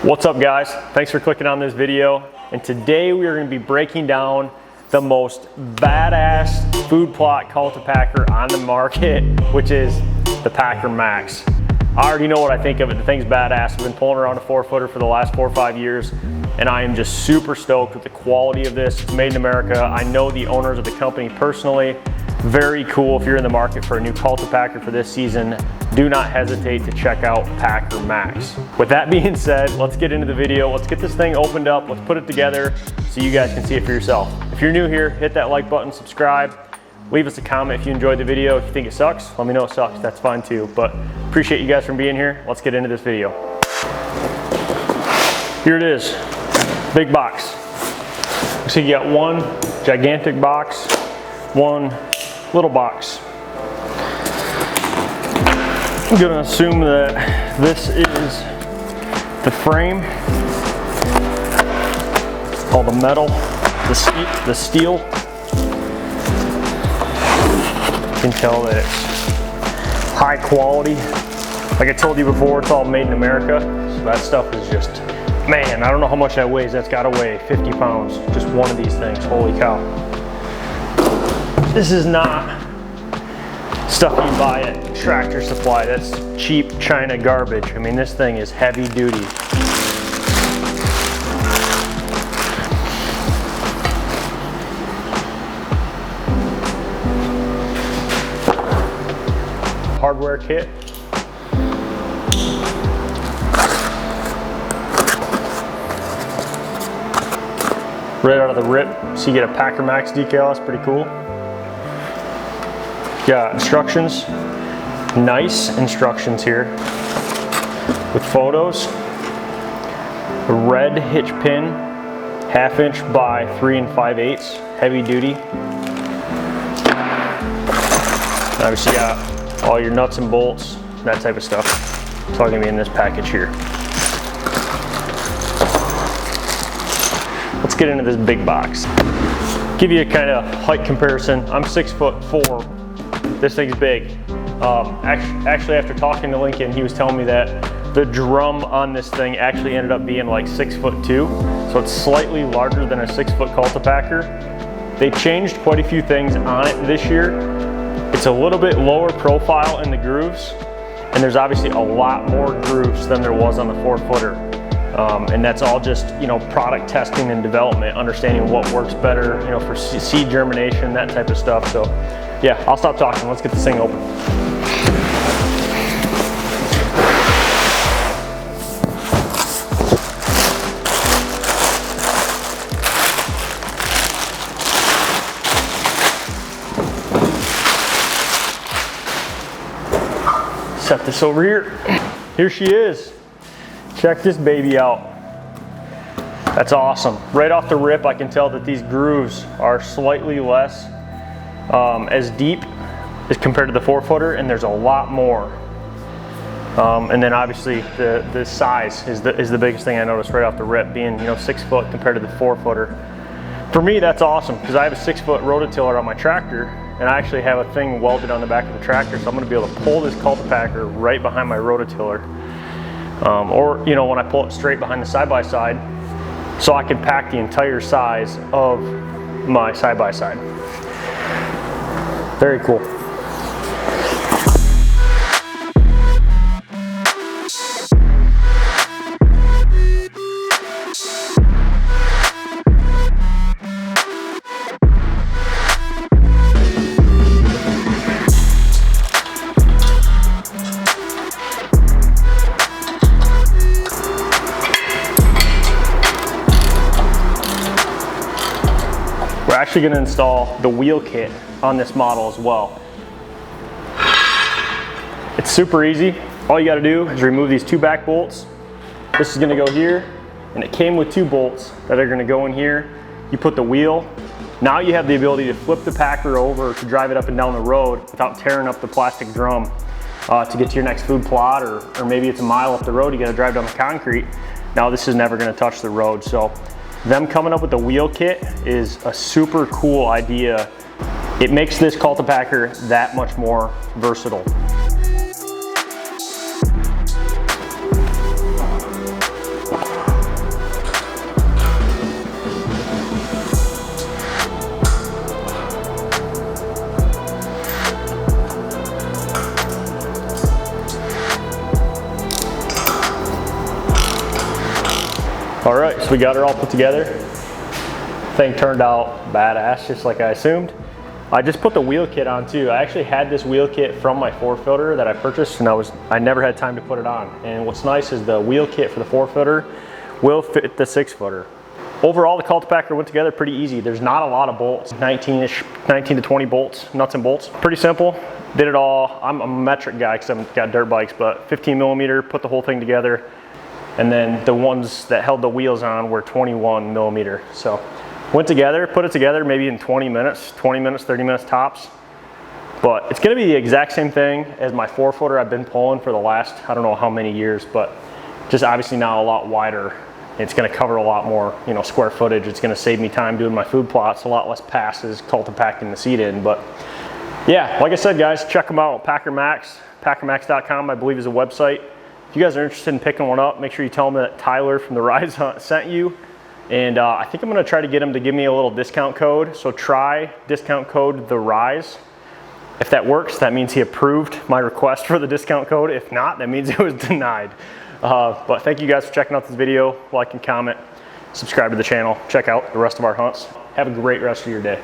What's up guys? Thanks for clicking on this video. And today we are going to be breaking down the most badass food plot cultipacker on the market, which is the Packermaxx. I already know what I think of it. The thing's badass. I've been pulling around a 4-footer for the last 4 or 5 years, and I am just super stoked with the quality of this. It's made in America. I know the owners of the company personally. Very cool. If you're in the market for a new cultipacker for this season, do not hesitate to check out Packermaxx. With that being said, let's get into the video. Let's get this thing opened up. Let's put it together so you guys can see it for yourself. If you're new here, hit that like button, subscribe. Leave us a comment if you enjoyed the video. If you think it sucks, let me know it sucks. That's fine too. But appreciate you guys for being here. Let's get into this video. Here it is, big box. So you got one gigantic box, one little box. I'm gonna assume that this is the frame, all the metal, the steel. You can tell that it's high quality. Like I told you before, it's all made in America. So that stuff is just, man, I don't know how much that weighs. That's gotta weigh 50 pounds, just one of these things, holy cow. This is not stuff you buy at Tractor Supply. That's cheap China garbage. I mean, this thing is heavy duty. Hardware kit. Right out of the rip, so you get a Packermaxx decal. That's pretty cool. Got instructions, nice instructions here with photos. A red hitch pin, 1/2 inch by 3 5/8, heavy duty. Obviously got all your nuts and bolts, that type of stuff. It's all gonna be in this package here. Let's get into this big box. Give you a kind of height comparison. I'm 6'4". This thing's big. Actually, after talking to Lincoln, he was telling me that the drum on this thing actually ended up being like 6'2". So it's slightly larger than a 6-foot cultipacker. They changed quite a few things on it this year. It's a little bit lower profile in the grooves, and there's obviously a lot more grooves than there was on the 4-footer. And that's all just, you know, product testing and development, understanding what works better, you know, for seed germination, that type of stuff. So yeah, I'll stop talking. Let's get this thing open. Set this over here. Here she is. Check this baby out. That's awesome. Right off the rip, I can tell that these grooves are slightly less as deep as compared to the 4-footer, and there's a lot more. And then obviously the size is the biggest thing I noticed right off the rip, being, you know, 6 foot compared to the 4-footer. For me, that's awesome because I have a 6-foot rototiller on my tractor, and I actually have a thing welded on the back of the tractor, so I'm going to be able to pull this cultipacker right behind my rototiller. Or, you know, when I pull it straight behind the side-by-side, so I can pack the entire size of my side-by-side. Very cool. We're actually going to install the wheel kit on this model as well. It's super easy. All you got to do is remove these 2 back bolts. This is going to go here, and it came with 2 bolts that are going to go in here. You put the wheel. Now you have the ability to flip the packer over to drive it up and down the road without tearing up the plastic drum to get to your next food plot, or maybe it's a mile up the road, you got to drive down the concrete. Now this is never going to touch the road. So them coming up with the wheel kit is a super cool idea. It makes this cultipacker that much more versatile. All right, so we got her all put together. Thing turned out badass, just like I assumed. I just put the wheel kit on too. I actually had this wheel kit from my 4-footer that I purchased, and I never had time to put it on. And what's nice is the wheel kit for the 4-footer will fit the 6-footer. Overall, the cultipacker went together pretty easy. There's not a lot of bolts, 19 to 20 bolts, nuts and bolts. Pretty simple. Did it all. I'm a metric guy because I've got dirt bikes, but 15 millimeter, put the whole thing together. And then the ones that held the wheels on were 21 millimeter. So went together, put it together maybe in 20 minutes, 30 minutes tops. But it's gonna be the exact same thing as my 4-footer I've been pulling for the last, I don't know how many years, but just obviously now a lot wider. It's gonna cover a lot more, square footage. It's gonna save me time doing my food plots, a lot less passes, cultipacking the seed in. But yeah, like I said, guys, check them out. Packermaxx, Packermaxx.com, I believe is a website. If you guys are interested in picking one up, make sure you tell them that Tyler from TheRiseHunt sent you. And I think I'm gonna try to get him to give me a little discount code. So try discount code TheRise. If that works, that means he approved my request for the discount code. If not, that means it was denied. But thank you guys for checking out this video. Like and comment, subscribe to the channel, check out the rest of our hunts. Have a great rest of your day.